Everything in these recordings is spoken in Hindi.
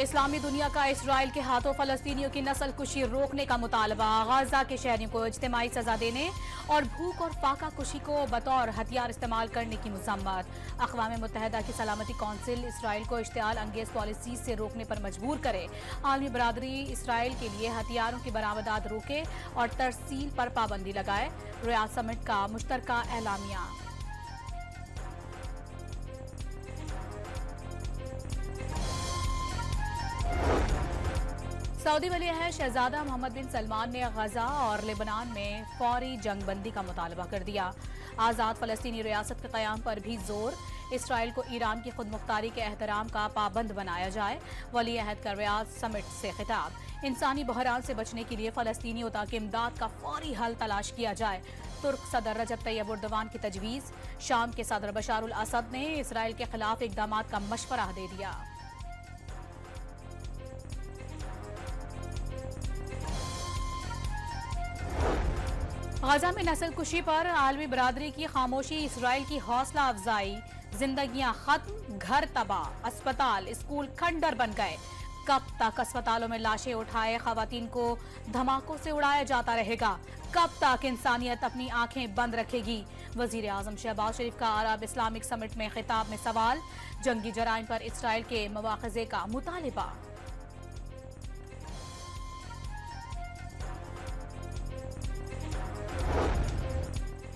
इस्लामी दुनिया का इसराइल के हाथों फलस्तीनियों की नस्लकुशी रोकने का मुतालबा, गाजा के शहरियों को इज्तिमाई सजा देने और भूख और फाका कुशी को बतौर हथियार इस्तेमाल करने की मजम्मत। अक़वाम मुत्तहिदा की सलामती कौंसिल इसराइल को इश्तिआल अंगेज पॉलिसी से रोकने पर मजबूर करे। आलमी बरादरी इसराइल के लिए हथियारों की बरामदात रोके और तरसील पर पाबंदी लगाए। रियाद समिट का मुश्तरका एलामिया। सऊदी वली अहद शहजादा मोहम्मद बिन सलमान ने गजा और लेबनान में फौरी जंगबंदी का मुतालबा कर दिया। आज़ाद फलस्तीनी रियासत के क़याम पर भी जोर। इसराइल को ईरान की खुद मुख्तारी के एहतराम का पाबंद बनाया जाए। वली अहद का रियाद समिट से खिताब। इंसानी बहरान से बचने के लिए फलस्तीनियों तक इमदाद का फौरी हल तलाश किया जाए। तुर्क सदर रजब तैयब एर्दोगान की तजवीज़। शाम के सदर बशार उल असद ने इसराइल के खिलाफ इक़दामात का मशवरा दे दिया। गजा में नस्लकुशी पर आलमी बरादरी की खामोशी, इसराइल की हौसला अफजाई। जिंदगियां खत्म, घर तबाह, अस्पताल स्कूल खंडर बन गए। कब तक अस्पतालों में लाशें उठाए खवातीन को धमाकों से उड़ाया जाता रहेगा? कब तक इंसानियत अपनी आंखें बंद रखेगी? वजीर आजम शहबाज शरीफ का अरब इस्लामिक समिट में खिताब में सवाल। जंगी जराइम पर इसराइल के मवाख़िज़े का मुतालिबा।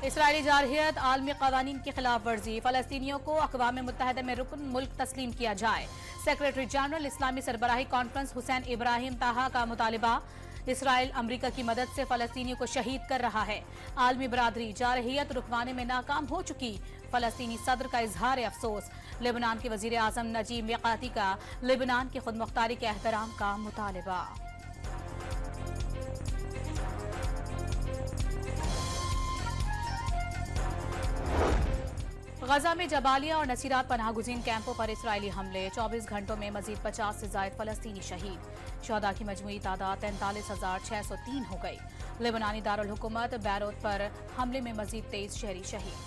इसराइली जारहियत, आलमी कवानीन की खिलाफ वर्जी। फलस्तीनियों को अक़वाम मुत्तहिदा में रुकन मुल्क तस्लीम किया जाए। सेक्रेटरी जनरल इस्लामी सरबराही कॉन्फ्रेंस हुसैन इब्राहिम ताहा का मुतालिबा। इसराइल अमरीका की मदद से फलस्तीनियों को शहीद कर रहा है। आलमी बरादरी जारहियत रुकवाने में नाकाम हो चुकी। फलस्तीनी सदर का इजहार अफसोस। लेबनान के वजीर आजम नजीब मिकाती का लेबनान की खुद मुख्तारी के एहतराम का मुतालिबा। गजा में जबालिया और नसीरात पनाहगुज़ीन कैंपों पर इसराइली हमले। 24 घंटों में मजीद 50 से जायद फलस्तीनी शहीद। शहदा की मजमूई तादाद 43,603 हो गई। लेबनानी दारुल हुकूमत बैरूत पर हमले में मजीद 23 शहरी शहीद।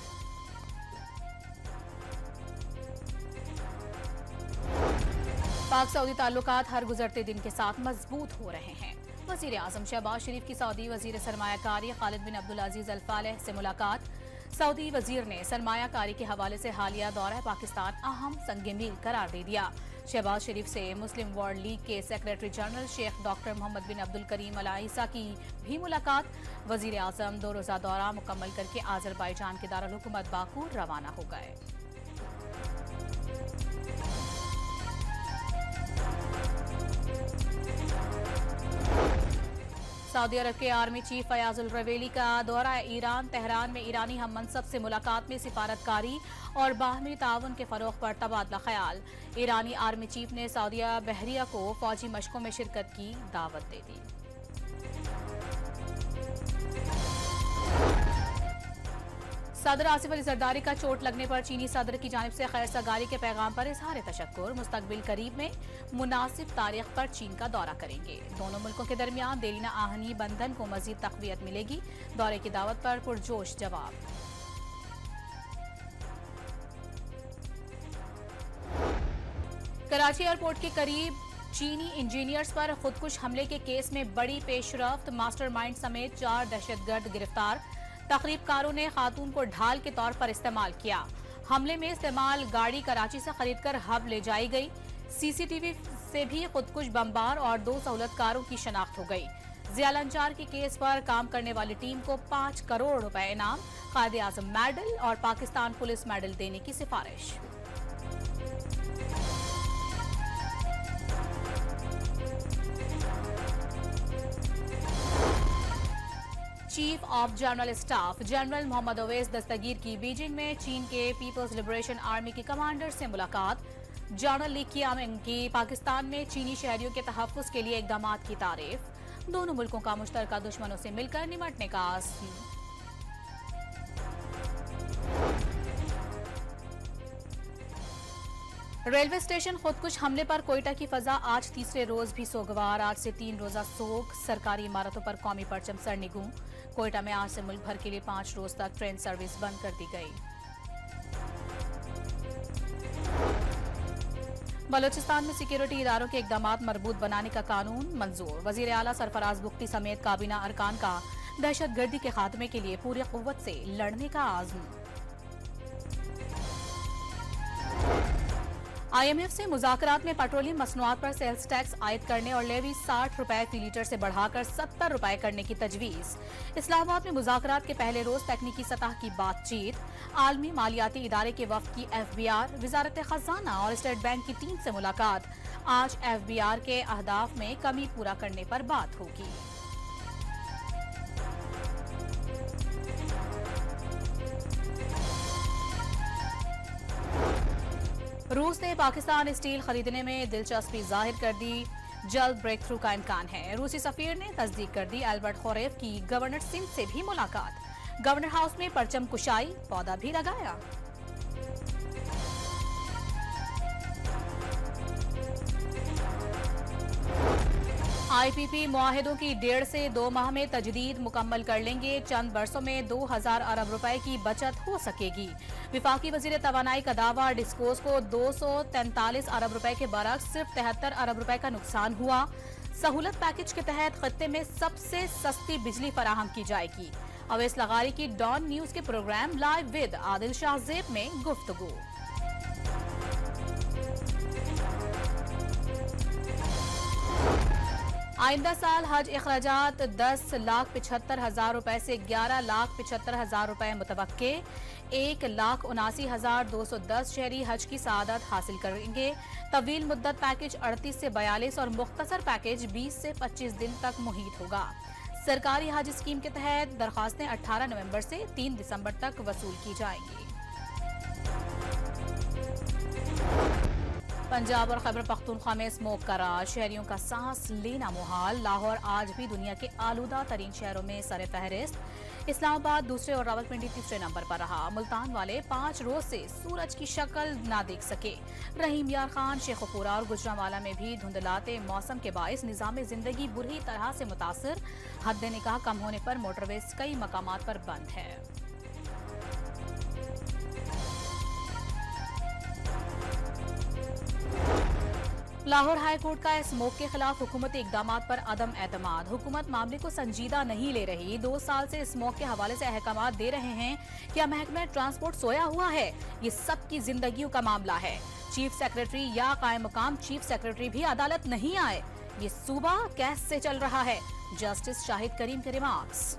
पाक सऊदी ताल्लुकात हर गुजरते दिन के साथ मजबूत हो रहे हैं। वजीर आजम शहबाज शरीफ की सऊदी वजीर सरमायाकारी खालिद बिन अब्दुल अजीज अल फालेह से मुलाकात। सऊदी वजीर ने सरमायाकारी के हवाले से हालिया दौरा पाकिस्तान अहम संग मील करार दे दिया। शहबाज शरीफ से मुस्लिम वर्ल्ड लीग के secretary general Sheikh doctor Mohammad bin Abdul Karim Al Issa की भी मुलाकात। वजीर आजम 2 रोजा दौरा मुकम्मल करके आज़रबाईजान के दारुल हुकूमत बाकू रवाना हो गए। सऊदी अरब के आर्मी चीफ फयाजुल रवेली का दौरा ईरान। तेहरान में ईरानी हम मनसब से मुलाकात में सिफारतकारी और बाहमी ताउन के फरोग पर तबादला ख्याल। ईरानी आर्मी चीफ ने सऊदिया बहरिया को फौजी मशकों में शिरकत की दावत दे दी। सदर आसिफ अली जरदारी का चोट लगने पर चीनी सदर की जानिब से खैर सगारी के पैगाम पर इजहार तशक्कुर। मुस्तकबिल करीब में मुनासिब तारीख पर चीन का दौरा करेंगे। दोनों मुल्कों के दरमियान देरीना आहनी बंधन को मजीद तक़वियत मिलेगी। दौरे की दावत पर पुरजोश जवाब। कराची एयरपोर्ट के करीब चीनी इंजीनियर्स पर खुदकुश हमले के केस में बड़ी पेशरफ्त। मास्टरमाइंड समेत 4 दहशतगर्द गिरफ्तार। तकरीबकारों ने खातून को ढाल के तौर पर इस्तेमाल किया। हमले में इस्तेमाल गाड़ी कराची से खरीदकर हब ले जाई गई। सीसीटीवी से भी खुदकुश बमबार और 2 सहूलतकारों की शनाख्त हो गई। ज़ियालंचार के केस पर काम करने वाली टीम को 5 करोड़ रुपए इनाम, कायदे आजम मेडल और पाकिस्तान पुलिस मेडल देने की सिफारिश। Chief of general staff general Mohammad Awais Dastgir की बीजिंग में चीन के पीपल्स लिबरेशन आर्मी के कमांडर से मुलाकात। जनरल ली कियामिंग की पाकिस्तान में चीनी शहरियों के तहफ़्फ़ुज़ के लिए इक़दामात की तारीफ। दोनों मुल्कों का मुश्तरका दुश्मनों से मिलकर निमटने का आज़म। रेलवे स्टेशन खुदकुश हमले पर कोयटा की फजा आज तीसरे रोज भी सोगवार। आज से 3 रोजा सोग। सरकारी इमारतों पर कौमी परचम सरनिगू। कोयटा में आज से मुल्क भर के लिए 5 रोज तक ट्रेन सर्विस बंद कर दी गई। बलूचिस्तान में सिक्योरिटी इदारों के इकदामात मजबूत बनाने का कानून मंजूर। वजीर आला सरफराज बुख्ती समेत काबीना अरकान का दहशतगर्दी के खात्मे के लिए पूरी कुव्वत से लड़ने का आज़म। IMF से मुज़ाकरात में पेट्रोलियम मसनूआत पर सेल्स टैक्स आयद करने और लेवी 60 रुपए फी लीटर से बढ़ाकर 70 रुपए करने की तजवीज़। इस्लामाबाद में मुज़ाकरात के पहले रोज तकनीकी सतह की बातचीत। आलमी मालियाती इदारे के वफ्द की FBR, वजारत खजाना और स्टेट बैंक की टीम से मुलाकात। आज FBR के अहदाफ में कमी पूरा करने पर बात होगी। रूस ने पाकिस्तान स्टील खरीदने में दिलचस्पी जाहिर कर दी। जल्द ब्रेक थ्रू का इम्कान है। रूसी सफीर ने तस्दीक कर दी। अल्बर्ट खोरेव की गवर्नर सिंध से भी मुलाकात। गवर्नर हाउस में परचम कुशाई, पौधा भी लगाया। IPP मुआहिदों की 1.5 से 2 माह में तजदीद मुकम्मल कर लेंगे। चंद बरसों में 2000 अरब रुपए की बचत हो सकेगी। विफाकी वजीर तवानाई का दावा, डिस्कोस को 243 अरब रुपए के बरक्स सिर्फ 73 अरब रुपए का नुकसान हुआ। सहूलत पैकेज के तहत खत्ते में सबसे सस्ती बिजली फराहम की जाएगी। अवैस लगारी की डॉन न्यूज के programme live with Adil Shahzeb में गुफ्तगू। आइंदा साल हज अखराजात 10,75,000 रुपए से 11,75,000 रुपए मुतवक्के। 1,79,210 शहरी हज की सादत हासिल करेंगे। तवील मुद्दत पैकेज 38 से 42 और मुख्तसर पैकेज 20 से 25 दिन तक मुहीत होगा। सरकारी हज स्कीम के तहत दरखास्तें 18 नवंबर से 3 दिसंबर तक वसूल की जाएंगी। पंजाब और खैबर पख्तूनख्वा में स्मोक का राज, शहरियों का सांस लेना मुहाल। लाहौर आज भी दुनिया के आलूदा तरीन शहरों में सरे फहरिस्त। इस्लामाबाद दूसरे और रावलपिंडी तीसरे नंबर पर रहा। मुल्तान वाले 5 रोज से सूरज की शक्ल ना देख सके। रहीम यार खान, शेखुपुरा और गुजरांवाला में भी धुंधलाते मौसम के बायस निजाम जिंदगी बुरी तरह से मुतासर। हद निगाह कम होने पर मोटरवेज कई मकामात पर बंद है। लाहौर हाई कोर्ट का स्मोक के खिलाफ हुकूमती इकदामात पर अदम एतमाद। हुकूमत मामले को संजीदा नहीं ले रही। 2 साल से स्मोक के हवाले से अहकामात दे रहे हैं। क्या महकमा ट्रांसपोर्ट सोया हुआ है? ये सबकी जिंदगियों का मामला है। चीफ सेक्रेटरी या कायम मकाम चीफ सेक्रेटरी भी अदालत नहीं आए। ये सूबा कैसे चल रहा है? जस्टिस शाहिद करीम के रिमार्क्स।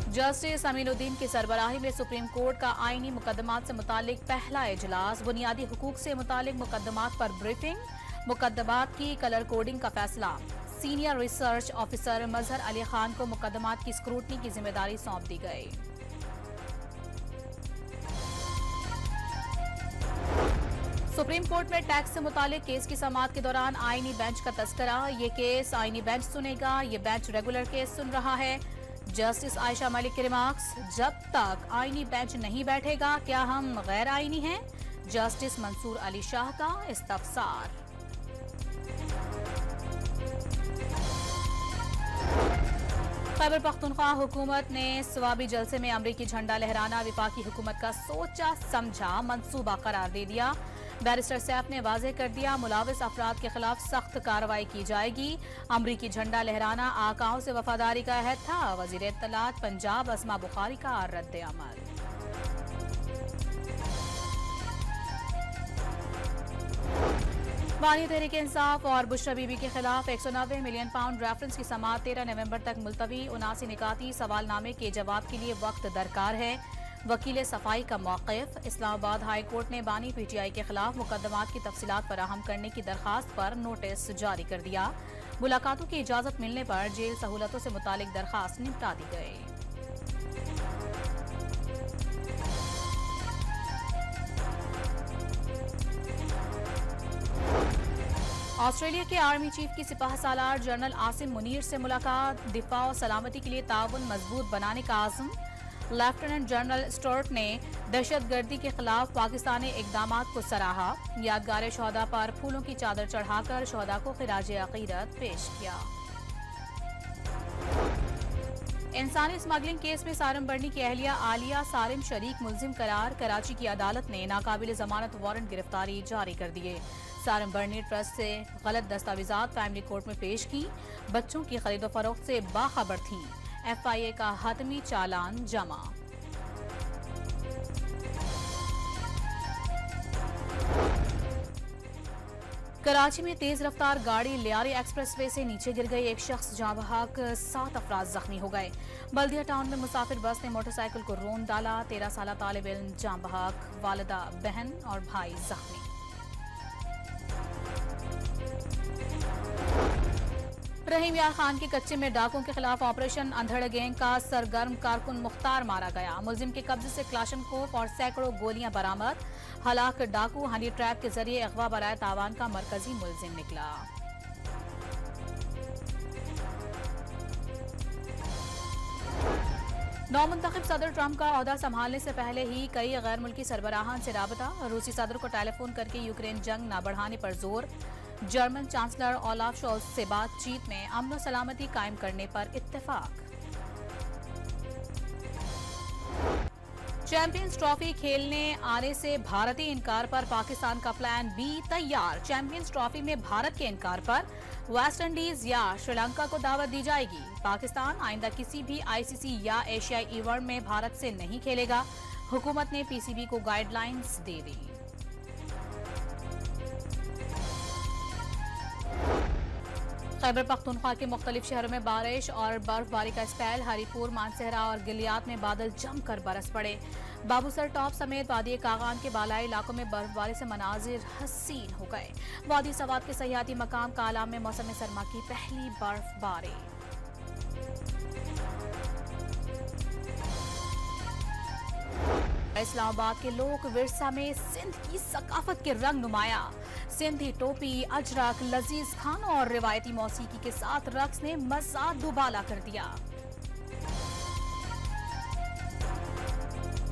जस्टिस अमीनुद्दीन की सरबराही में सुप्रीम कोर्ट का आईनी मुकदमात से मुतालिक पहला इजलास। बुनियादी हुकूक से मुतालिक मुकदमात पर ब्रीफिंग। मुकदमात की कलर कोडिंग का फैसला। सीनियर रिसर्च ऑफिसर मजहर अली खान को मुकदमात की स्क्रूटनी की जिम्मेदारी सौंप दी गई। सुप्रीम कोर्ट में टैक्स से मुतालिक केस की समाअत के दौरान आईनी बेंच का तस्करा। ये केस आईनी बेंच सुनेगा। ये बेंच रेगुलर केस सुन रहा है। जस्टिस आयशा मलिक के रिमार्क्स, जब तक आईनी बेंच नहीं बैठेगा क्या हम गैर आईनी हैं? जस्टिस मंसूर अली शाह का इस्तफसार। खैबर पख्तूनख्वा हुकूमत ने स्वाबी जलसे में अमरीकी झंडा लहराना विफाकी हुकूमत का सोचा समझा मंसूबा करार दे दिया। बैरिस्टर सैफ ने वाज़ेह कर दिया, मुलाविस अफराद के खिलाफ सख्त कार्रवाई की जाएगी। अमरीकी झंडा लहराना आकाओं से वफादारी का अहद था। वज़ीर इत्तलात पंजाब अस्मा बुखारी का रद्द अमल। वानी तहरीक इंसाफ और बुशरा बीबी के खिलाफ 190 मिलियन पाउंड रेफरेंस की समाअत 13 नवंबर तक मुलतवी। 79 निकाती सवालनामे के जवाब के लिए वक्त दरकार है। वकील सफाई का मौक़िफ़। इस्लामाबाद हाई कोर्ट ने बानी PTI के खिलाफ मुकदमात की तफसीलात फराहम करने की दरखास्त पर नोटिस जारी कर दिया। मुलाकातों की इजाज़त मिलने पर जेल सहूलतों से मुतालिक दरखास्त निपटा दी गई। ऑस्ट्रेलिया के आर्मी चीफ की सिपाह सालार जनरल आसिम मुनीर से मुलाकात। दिफा और सलामती के लिए ताउन मजबूत बनाने का आज़म। लेफ्टिनेंट जनरल स्टुअर्ट ने दहशतगर्दी के खिलाफ पाकिस्तानी इकदामात को सराहा। यादगार शहदा पर फूलों की चादर चढ़ाकर शहदा को खिराज अकीदत पेश किया। इंसानी स्मगलिंग केस में सारम बर्नी की अहलिया आलिया सारिम शरीक मुलजिम करार कराची की अदालत ने नाकाबिल जमानत वारंट गिरफ्तारी जारी कर दिए। सारम बर्नी ट्रस्ट से गलत दस्तावेजात फैमिली कोर्ट में पेश की, बच्चों की खरीदो फरोख्त से बाखबर थी। FIA का हतमी चालान जमा। कराची में तेज रफ्तार गाड़ी लियारी एक्सप्रेसवे से नीचे गिर गई, एक शख्स जाँ बहक, 7 अफराद जख्मी हो गए। बल्दिया टाउन में मुसाफिर बस ने मोटरसाइकिल को रोन डाला, 13 साल तालिब इल्म जाँ बहक, वालिदा, बहन और भाई जख्मी। रहीम यार खान के कच्चे में डाकुओं के खिलाफ ऑपरेशन अंधड़ गैंग का सरगर्म कारकुन मुख्तार मारा गया। मुलजिम के कब्जे से क्लाशनकोफ और सैकड़ों गोलियां बरामद। हलाक डाकू हनी ट्रैप के जरिए अगवा बराए तावान का मरकजी मुलजिम निकला। नौमुंतखब सदर ट्रंप का ओहदा संभालने से पहले ही कई गैर मुल्की सरबराहान से राबता। रूसी सदर को टेलीफोन करके यूक्रेन जंग न बढ़ाने पर जोर। जर्मन चांसलर ओलाफ शोल्ज से बातचीत में अमन और सलामती कायम करने पर इत्तेफाक। चैंपियंस ट्रॉफी खेलने आने से भारतीय इनकार पर पाकिस्तान का प्लान बी तैयार। चैंपियंस ट्रॉफी में भारत के इनकार पर वेस्ट इंडीज या श्रीलंका को दावत दी जाएगी। पाकिस्तान आइंदा किसी भी ICC या एशियाई इवेंट में भारत से नहीं खेलेगा। हुकूमत ने PCB को गाइडलाइंस दे दी। खैबर पख्तूनख्वा के मुख्तलिफ शहरों में बारिश और बर्फबारी का स्पेल। हरीपुर, मानसहरा और गिलियात में बादल जमकर बरस पड़े। बाबूसर टॉप समेत वादी कागान के बालाई इलाकों में बर्फबारी से मनाजिर हसीन हो गए। वादी सवात के सयाहती मकाम काला में मौसम सरमा की पहली बर्फबारी। इस्लामाबाद के लोक विरसा में सिंध की सकाफत के रंग नुमाया। सिंधी टोपी, अजरक, लजीज खानों और रिवायती मौसीकी के साथ रक्स ने मज़ा दुबाला कर दिया।